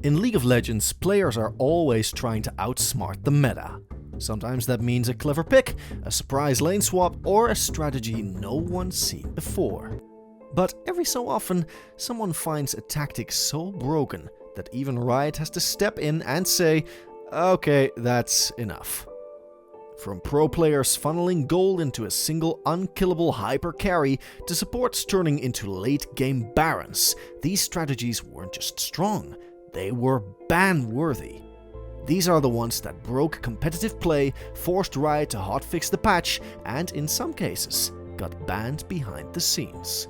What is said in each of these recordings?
In League of Legends, players are always trying to outsmart the meta. Sometimes that means a clever pick, a surprise lane swap, or a strategy no one's seen before. But every so often, someone finds a tactic so broken that even Riot has to step in and say, okay, that's enough. From pro players funneling gold into a single unkillable hyper carry to supports turning into late game barons, these strategies weren't just strong, they were ban-worthy. These are the ones that broke competitive play, forced Riot to hotfix the patch, and in some cases, got banned behind the scenes.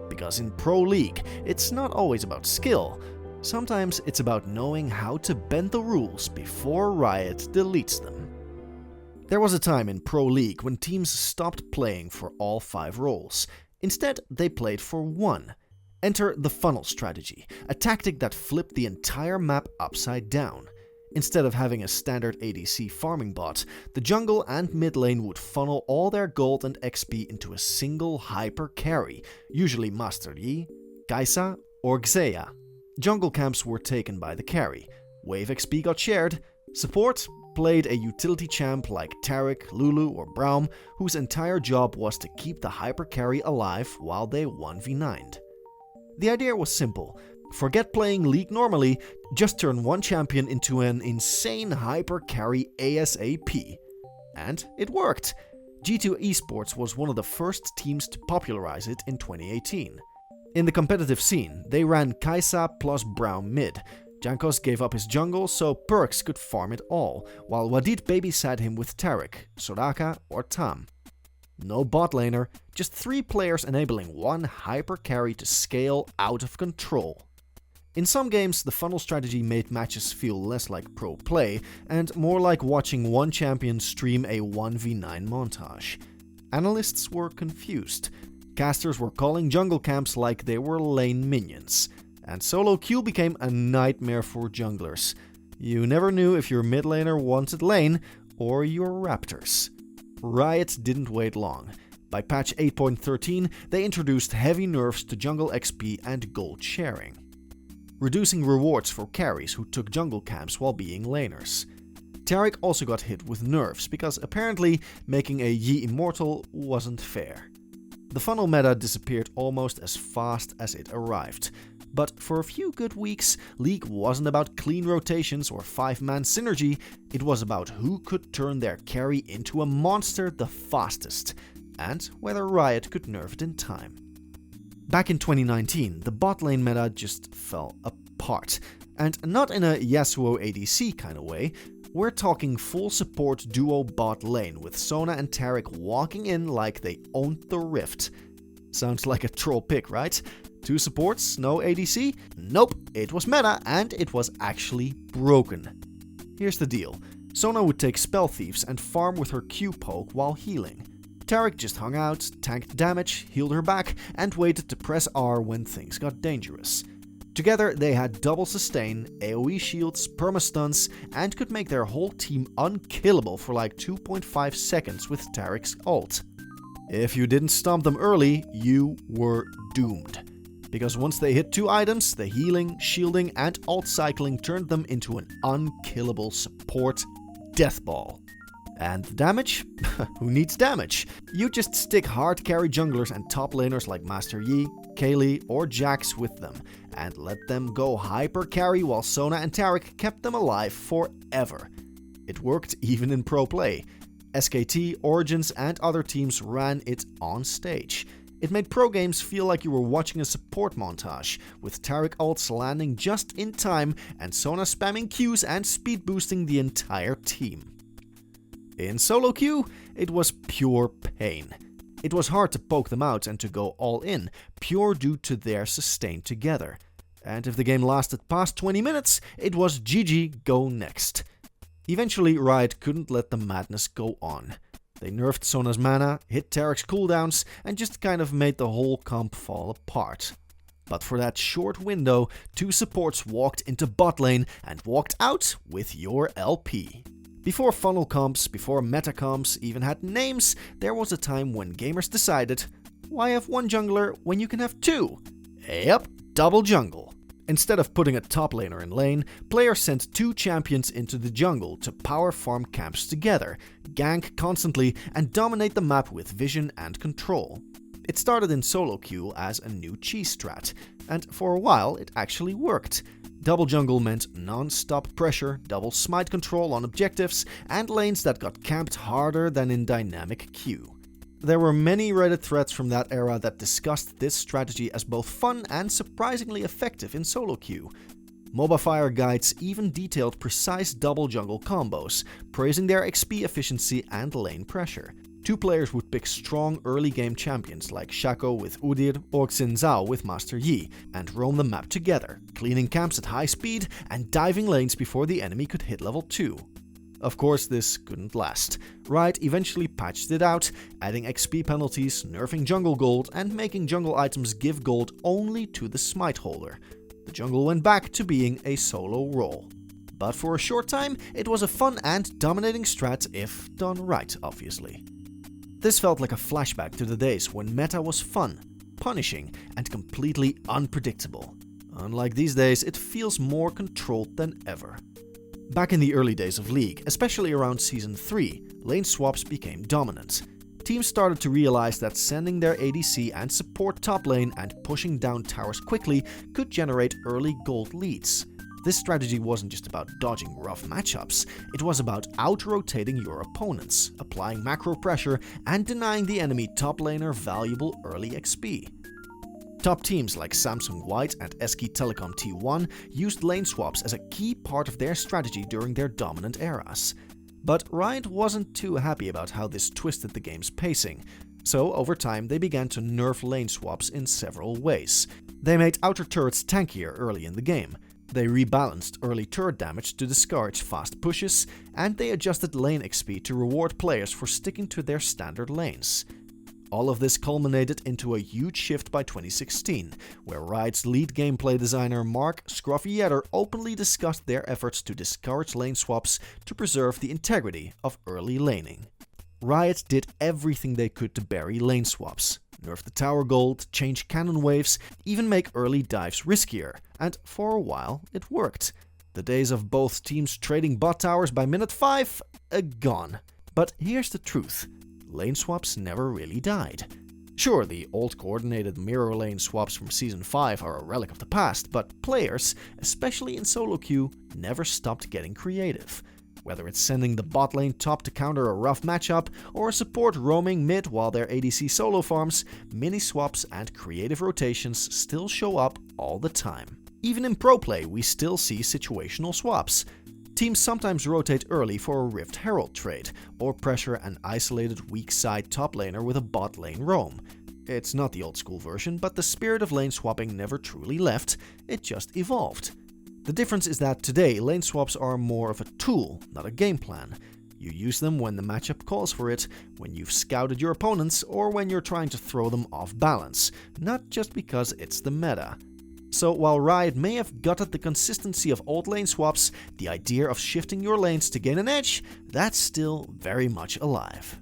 Because in Pro League, it's not always about skill. Sometimes it's about knowing how to bend the rules before Riot deletes them. There was a time in Pro League when teams stopped playing for all 5 roles. Instead, they played for one. Enter the funnel strategy, a tactic that flipped the entire map upside down. Instead of having a standard ADC farming bot, the jungle and mid lane would funnel all their gold and XP into a single hyper carry, usually Master Yi, Kai'Sa, or Xayah. Jungle camps were taken by the carry, wave XP got shared, support played a utility champ like Taric, Lulu, or Braum, whose entire job was to keep the hyper carry alive while they 1v9'd. The idea was simple. Forget playing League normally, just turn one champion into an insane hyper carry ASAP. And it worked. G2 Esports was one of the first teams to popularize it in 2018. In the competitive scene, they ran Kai'Sa plus Braum mid. Jankos gave up his jungle so Perks could farm it all, while Wadid babysat him with Taric, Soraka, or Tam. No bot laner, just 3 players enabling one hyper carry to scale out of control. In some games, the funnel strategy made matches feel less like pro play and more like watching one champion stream a 1v9 montage. Analysts were confused. Casters were calling jungle camps like they were lane minions. And solo queue became a nightmare for junglers. You never knew if your mid laner wanted lane or your raptors. Riot didn't wait long. By patch 8.13, they introduced heavy nerfs to jungle XP and gold sharing, reducing rewards for carries who took jungle camps while being laners. Taric also got hit with nerfs because apparently making a Yi immortal wasn't fair. The funnel meta disappeared almost as fast as it arrived. But for a few good weeks, League wasn't about clean rotations or 5-man synergy, it was about who could turn their carry into a monster the fastest, and whether Riot could nerf it in time. Back in 2019, the bot lane meta just fell apart, and not in a Yasuo ADC kind of way. We're talking full support duo bot lane with Sona and Taric walking in like they owned the Rift. Sounds like a troll pick, right? 2 supports, no ADC? Nope, it was meta and it was actually broken. Here's the deal. Sona would take spell thieves and farm with her Q poke while healing. Taric just hung out, tanked damage, healed her back, and waited to press R when things got dangerous. Together they had double sustain, AoE shields, permastuns, and could make their whole team unkillable for like 2.5 seconds with Taric's ult. If you didn't stomp them early, you were doomed. Because once they hit 2 items, the healing, shielding, and ult cycling turned them into an unkillable support deathball. And the damage? Who needs damage? You just stick hard carry junglers and top laners like Master Yi, Kaylee, or Jax with them, and let them go hyper carry while Sona and Taric kept them alive forever. It worked even in pro play. SKT, Origins, and other teams ran it on stage. It made pro games feel like you were watching a support montage, with Taric ults landing just in time and Sona spamming Qs and speed boosting the entire team. In solo queue, it was pure pain. It was hard to poke them out and to go all in, pure due to their sustain together. And if the game lasted past 20 minutes, it was GG, go next. Eventually, Riot couldn't let the madness go on. They nerfed Sona's mana, hit Taric's cooldowns, and just kind of made the whole comp fall apart. But for that short window, 2 supports walked into bot lane and walked out with your LP. Before funnel comps, before meta comps even had names, there was a time when gamers decided, why have one jungler when you can have 2? Yep, double jungle. Instead of putting a top laner in lane, players sent 2 champions into the jungle to power farm camps together, gank constantly, and dominate the map with vision and control. It started in solo queue as a new cheese strat, and for a while it actually worked. Double jungle meant non-stop pressure, double smite control on objectives, and lanes that got camped harder than in dynamic queue. There were many Reddit threads from that era that discussed this strategy as both fun and surprisingly effective in solo queue. MobaFire guides even detailed precise double jungle combos, praising their XP efficiency and lane pressure. 2 players would pick strong early game champions like Shaco with Udyr or Xin Zhao with Master Yi and roam the map together, cleaning camps at high speed and diving lanes before the enemy could hit level 2. Of course, this couldn't last. Riot eventually patched it out, adding XP penalties, nerfing jungle gold, and making jungle items give gold only to the smite holder. The jungle went back to being a solo role. But for a short time, it was a fun and dominating strat if done right, obviously. This felt like a flashback to the days when meta was fun, punishing, and completely unpredictable. Unlike these days, it feels more controlled than ever. Back in the early days of League, especially around Season 3, lane swaps became dominant. Teams started to realize that sending their ADC and support top lane and pushing down towers quickly could generate early gold leads. This strategy wasn't just about dodging rough matchups, it was about out-rotating your opponents, applying macro pressure, and denying the enemy top laner valuable early XP. Top teams like Samsung White and SK Telecom T1 used lane swaps as a key part of their strategy during their dominant eras. But Riot wasn't too happy about how this twisted the game's pacing, so over time they began to nerf lane swaps in several ways. They made outer turrets tankier early in the game, they rebalanced early turret damage to discourage fast pushes, and they adjusted lane XP to reward players for sticking to their standard lanes. All of this culminated into a huge shift by 2016, where Riot's lead gameplay designer Mark Scruffy-Yetter openly discussed their efforts to discourage lane swaps to preserve the integrity of early laning. Riot did everything they could to bury lane swaps, nerf the tower gold, change cannon waves, even make early dives riskier, and for a while it worked. The days of both teams trading bot towers by minute 5 are gone. But here's the truth. Lane swaps never really died. Sure, the old coordinated mirror lane swaps from Season 5 are a relic of the past, but players, especially in solo queue, never stopped getting creative. Whether it's sending the bot lane top to counter a rough matchup, or a support roaming mid while their ADC solo farms, mini swaps and creative rotations still show up all the time. Even in pro play, we still see situational swaps. Teams sometimes rotate early for a Rift Herald trade, or pressure an isolated weak side top laner with a bot lane roam. It's not the old school version, but the spirit of lane swapping never truly left, it just evolved. The difference is that today lane swaps are more of a tool, not a game plan. You use them when the matchup calls for it, when you've scouted your opponents, or when you're trying to throw them off balance, not just because it's the meta. So while Riot may have gutted the consistency of old lane swaps, the idea of shifting your lanes to gain an edge, that's still very much alive.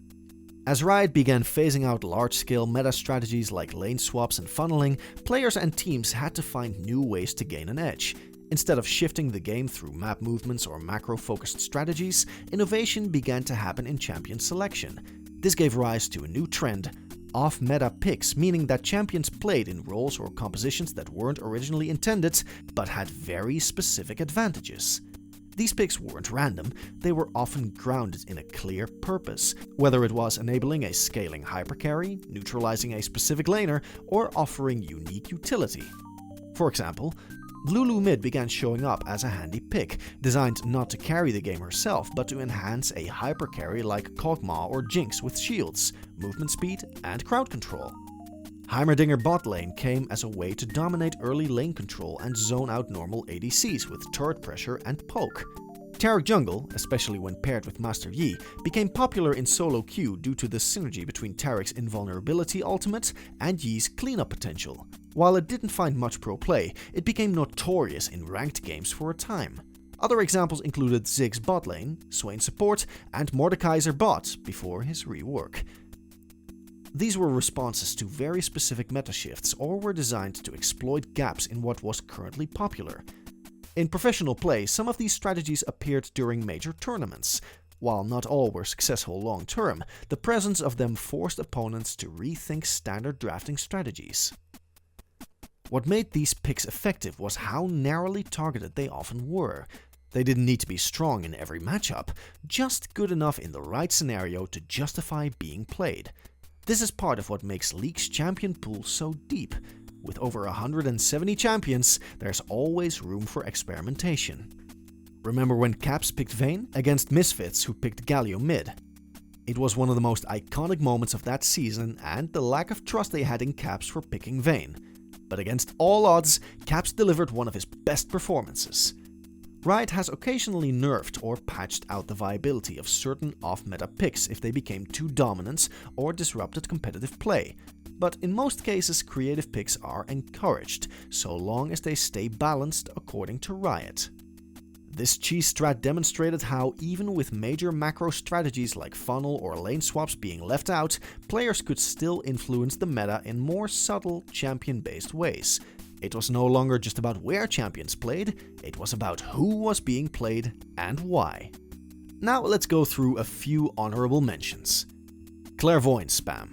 As Riot began phasing out large-scale meta strategies like lane swaps and funneling, players and teams had to find new ways to gain an edge. Instead of shifting the game through map movements or macro-focused strategies, innovation began to happen in champion selection. This gave rise to a new trend: off-meta picks, meaning that champions played in roles or compositions that weren't originally intended, but had very specific advantages. These picks weren't random, they were often grounded in a clear purpose, whether it was enabling a scaling hypercarry, neutralizing a specific laner, or offering unique utility. For example, Lulu mid began showing up as a handy pick, designed not to carry the game herself, but to enhance a hypercarry like Kog'Maw or Jinx with shields, movement speed, and crowd control. Heimerdinger bot lane came as a way to dominate early lane control and zone out normal ADCs with turret pressure and poke. Taric jungle, especially when paired with Master Yi, became popular in solo queue due to the synergy between Taric's invulnerability ultimate and Yi's cleanup potential. While it didn't find much pro play, it became notorious in ranked games for a time. Other examples included Ziggs bot lane, Swain support, and Mordekaiser bot before his rework. These were responses to very specific meta shifts or were designed to exploit gaps in what was currently popular. In professional play, some of these strategies appeared during major tournaments. While not all were successful long-term, the presence of them forced opponents to rethink standard drafting strategies. What made these picks effective was how narrowly targeted they often were. They didn't need to be strong in every matchup, just good enough in the right scenario to justify being played. This is part of what makes League's champion pool so deep. With over 170 champions, there's always room for experimentation. Remember when Caps picked Vayne against Misfits who picked Galio mid? It was one of the most iconic moments of that season and the lack of trust they had in Caps for picking Vayne. But against all odds, Caps delivered one of his best performances. Riot has occasionally nerfed or patched out the viability of certain off-meta picks if they became too dominant or disrupted competitive play. But in most cases, creative picks are encouraged, so long as they stay balanced according to Riot. This cheese strat demonstrated how even with major macro strategies like funnel or lane swaps being left out, players could still influence the meta in more subtle champion-based ways. It was no longer just about where champions played, it was about who was being played and why. Now let's go through a few honorable mentions. Clairvoyance spam.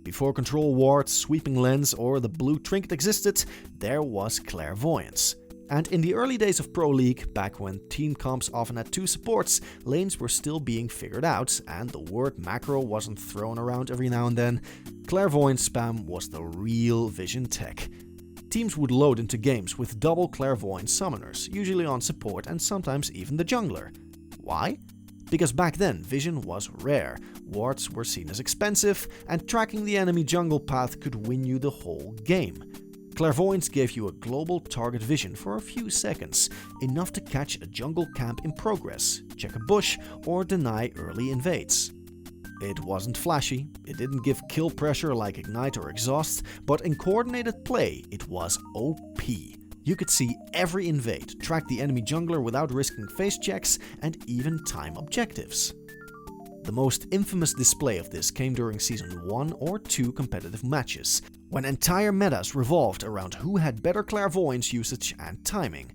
Before control wards, sweeping lens or the blue trinket existed, there was clairvoyance. And in the early days of Pro League, back when team comps often had 2 supports, lanes were still being figured out and the word macro wasn't thrown around every now and then, clairvoyance spam was the real vision tech. Teams would load into games with double clairvoyance summoners, usually on support and sometimes even the jungler. Why? Because back then vision was rare, wards were seen as expensive, and tracking the enemy jungle path could win you the whole game. Clairvoyance gave you a global target vision for a few seconds, enough to catch a jungle camp in progress, check a bush, or deny early invades. It wasn't flashy, it didn't give kill pressure like Ignite or Exhaust, but in coordinated play, it was OP. You could see every invade, track the enemy jungler without risking face checks, and even time objectives. The most infamous display of this came during Season 1 or 2 competitive matches, when entire metas revolved around who had better clairvoyance usage and timing.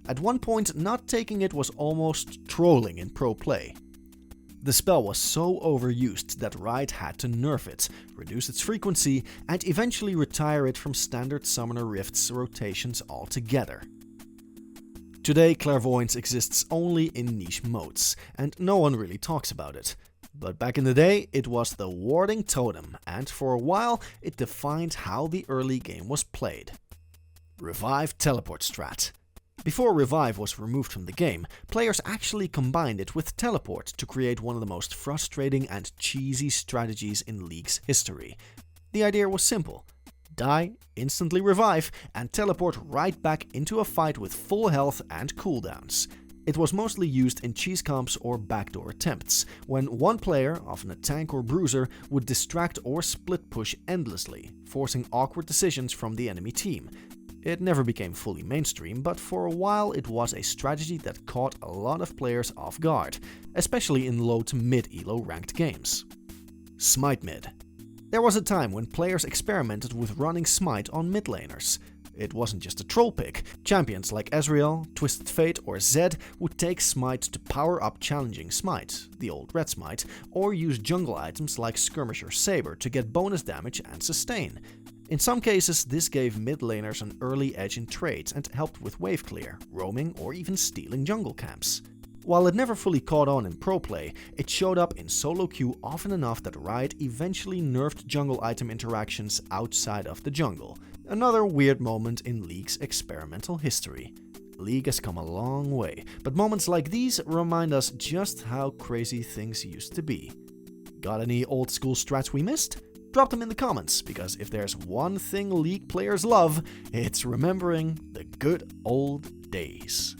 At one point, not taking it was almost trolling in pro play. The spell was so overused that Riot had to nerf it, reduce its frequency, and eventually retire it from standard Summoner Rifts rotations altogether. Today, clairvoyance exists only in niche modes, and no one really talks about it. But back in the day, it was the warding totem, and for a while, it defined how the early game was played. Revive teleport strat. Before Revive was removed from the game, players actually combined it with Teleport to create one of the most frustrating and cheesy strategies in League's history. The idea was simple: die, instantly revive, and teleport right back into a fight with full health and cooldowns. It was mostly used in cheese comps or backdoor attempts, when one player, often a tank or bruiser, would distract or split push endlessly, forcing awkward decisions from the enemy team. It never became fully mainstream, but for a while it was a strategy that caught a lot of players off guard, especially in low to mid elo ranked games. Smite mid. There was a time when players experimented with running Smite on mid laners. It wasn't just a troll pick. Champions like Ezreal, Twisted Fate or Zed would take Smite to power up challenging Smite, the old red Smite, or use jungle items like Skirmisher Saber to get bonus damage and sustain. In some cases, this gave mid laners an early edge in trades and helped with wave clear, roaming or even stealing jungle camps. While it never fully caught on in pro play, it showed up in solo queue often enough that Riot eventually nerfed jungle item interactions outside of the jungle. Another weird moment in League's experimental history. League has come a long way, but moments like these remind us just how crazy things used to be. Got any old school strats we missed? Drop them in the comments, because if there's one thing League players love, it's remembering the good old days.